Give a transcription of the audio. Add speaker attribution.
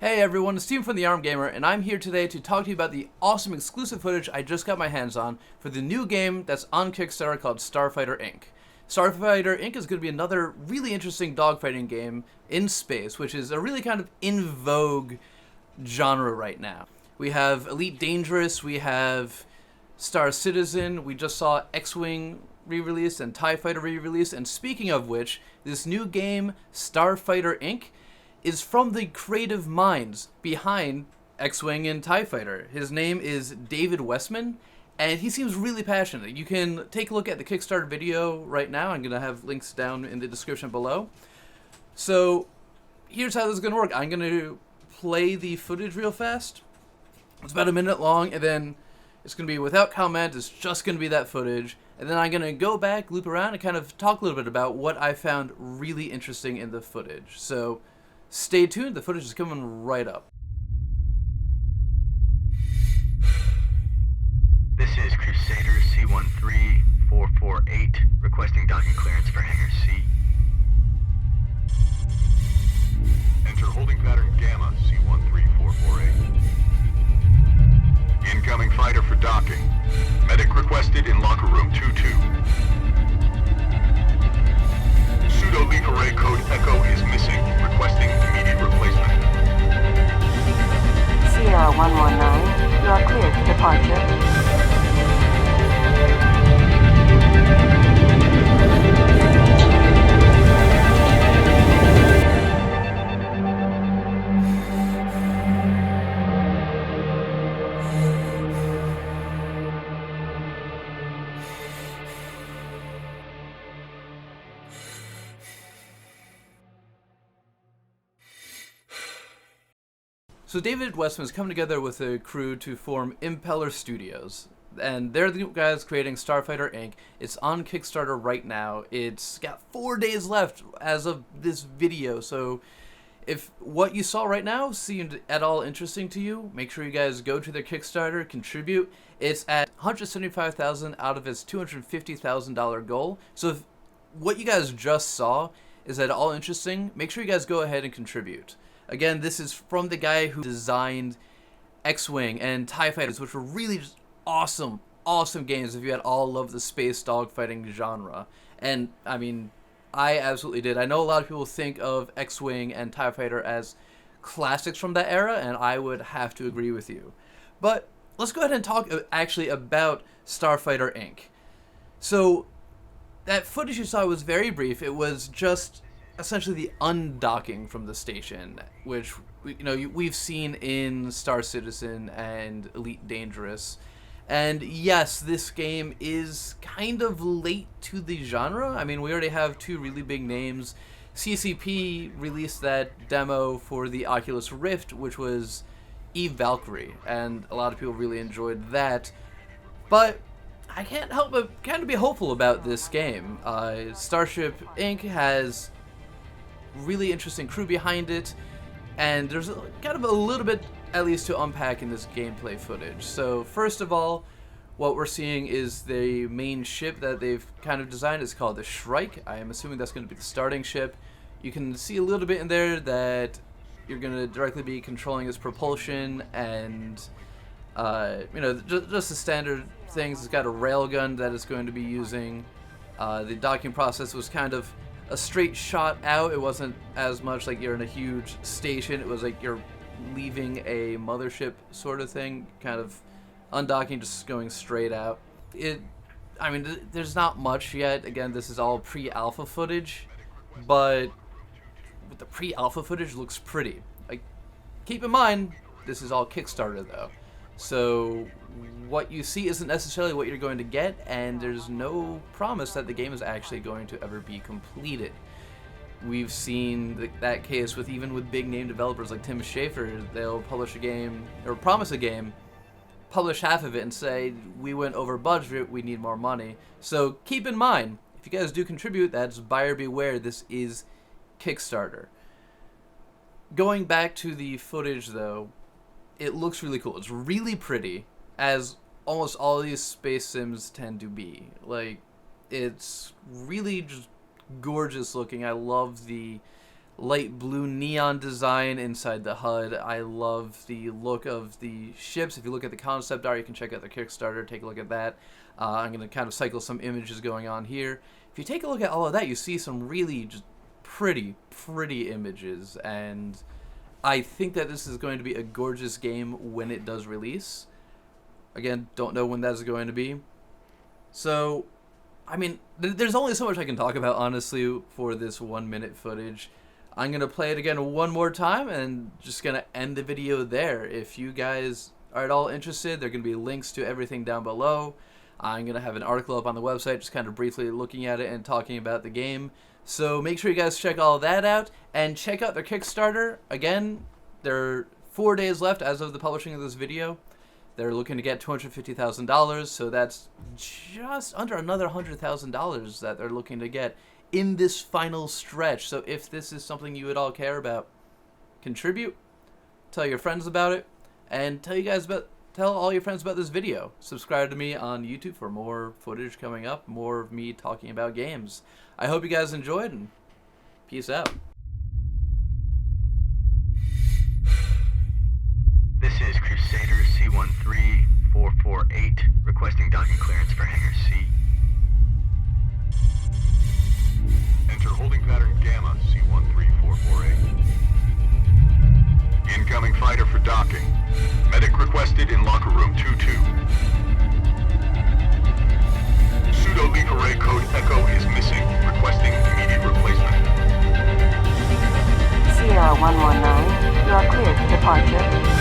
Speaker 1: Hey everyone, it's Steven from The Arm Gamer, and I'm here today to talk to you about the awesome exclusive footage I just got my hands on for the new game that's on Kickstarter called Starfighter Inc. Starfighter Inc. is going to be another really interesting dogfighting game in space, which is a really kind of in vogue genre right now. We have Elite Dangerous, we have Star Citizen, we just saw X-Wing re-released and TIE Fighter re-released, and speaking of which, this new game, Starfighter Inc., is from the creative minds behind X-Wing and TIE Fighter. His name is David Westman, and he seems really passionate. You can take a look at the Kickstarter video right now. I'm going to have links down in the description below. So, here's how this is going to work. I'm going to play the footage real fast. It's about a minute long, and then it's going to be without comment. It's just going to be that footage. And then I'm going to go back, loop around, and kind of talk a little bit about what I found really interesting in the footage. So, stay tuned, the footage is coming right up.
Speaker 2: This is Crusader C13448, requesting docking clearance for Hangar C.
Speaker 3: Enter holding pattern Gamma C13448. Incoming fighter for docking. Medic requested in locker room 22. Pseudo-leak array code Echo is missing. Requesting immediate replacement.
Speaker 4: Sierra 119, you are cleared for departure.
Speaker 1: So David Westman has come together with a crew to form Impeller Studios, and they're the guys creating Starfighter Inc. It's on Kickstarter right now. It's got 4 days left as of this video, so if what you saw right now seemed at all interesting to you, make sure you guys go to their Kickstarter, contribute. It's at $175,000 out of its $250,000 goal. So if what you guys just saw is at all interesting, make sure you guys go ahead and contribute. Again, this is from the guy who designed X-Wing and TIE Fighters, which were really just awesome games if you at all love the space dogfighting genre. And, I mean, I absolutely did. I know a lot of people think of X-Wing and TIE Fighter as classics from that era, and I would have to agree with you. But let's go ahead and talk actually about Starfighter Inc. So, that footage you saw was very brief. It was just essentially the undocking from the station, which we've seen in Star Citizen and Elite Dangerous. And yes, this game is kind of late to the genre. I mean, we already have two really big names. CCP released that demo for the Oculus Rift, which was Eve Valkyrie, and a lot of people really enjoyed that. But I can't help but kind of be hopeful about this game. Starship Inc. has really interesting crew behind it, and there's kind of a little bit at least to unpack in this gameplay footage. So first of all, what we're seeing is the main ship that they've kind of designed. Is called the Shrike. I am assuming that's going to be the starting ship. You can see a little bit in there that you're going to directly be controlling its propulsion and just the standard things. It's got a railgun that it's going to be using. The docking process was kind of a straight shot out. It wasn't as much like you're in a huge station. It was like you're leaving a mothership sort of thing, kind of undocking, just going straight out. There's not much yet. Again, this is all pre-alpha footage, but with the pre-alpha footage looks pretty. Like, keep in mind, this is all Kickstarter though. So what you see isn't necessarily what you're going to get, and there's no promise that the game is actually going to ever be completed. We've seen that case even with big name developers like Tim Schafer. They'll publish a game, or promise a game, publish half of it, and say, we went over budget, we need more money. So keep in mind, if you guys do contribute, that's buyer beware, this is Kickstarter. Going back to the footage though, it looks really cool. It's really pretty, as almost all these space sims tend to be. Like, it's really just gorgeous looking. I love the light blue neon design inside the HUD. I love the look of the ships. If you look at the concept art, you can check out the Kickstarter, take a look at that. I'm going to kind of cycle some images going on here. If you take a look at all of that, you see some really just pretty images, and I think that this is going to be a gorgeous game when it does release. Again, don't know when that's going to be. So, I mean, there's only so much I can talk about, honestly, for this 1 minute footage. I'm going to play it again one more time and just going to end the video there. If you guys are at all interested, there are going to be links to everything down below. I'm going to have an article up on the website just kind of briefly looking at it and talking about the game. So make sure you guys check all that out and check out their Kickstarter. Again, there are 4 days left as of the publishing of this video. They're looking to get $250,000, so that's just under another $100,000 that they're looking to get in this final stretch. So if this is something you would all care about, contribute, tell your friends about it, and tell all your friends about this video. Subscribe to me on YouTube for more footage coming up, more of me talking about games. I hope you guys enjoyed, and peace out.
Speaker 2: This is Crusader C13448, requesting docking clearance for Hangar C.
Speaker 3: Enter holding pattern Gamma C13448. Incoming fighter for docking. Medic requested in locker room 22. Pseudo leak array code Echo is missing. Requesting immediate replacement.
Speaker 4: Sierra 119, you are cleared for departure.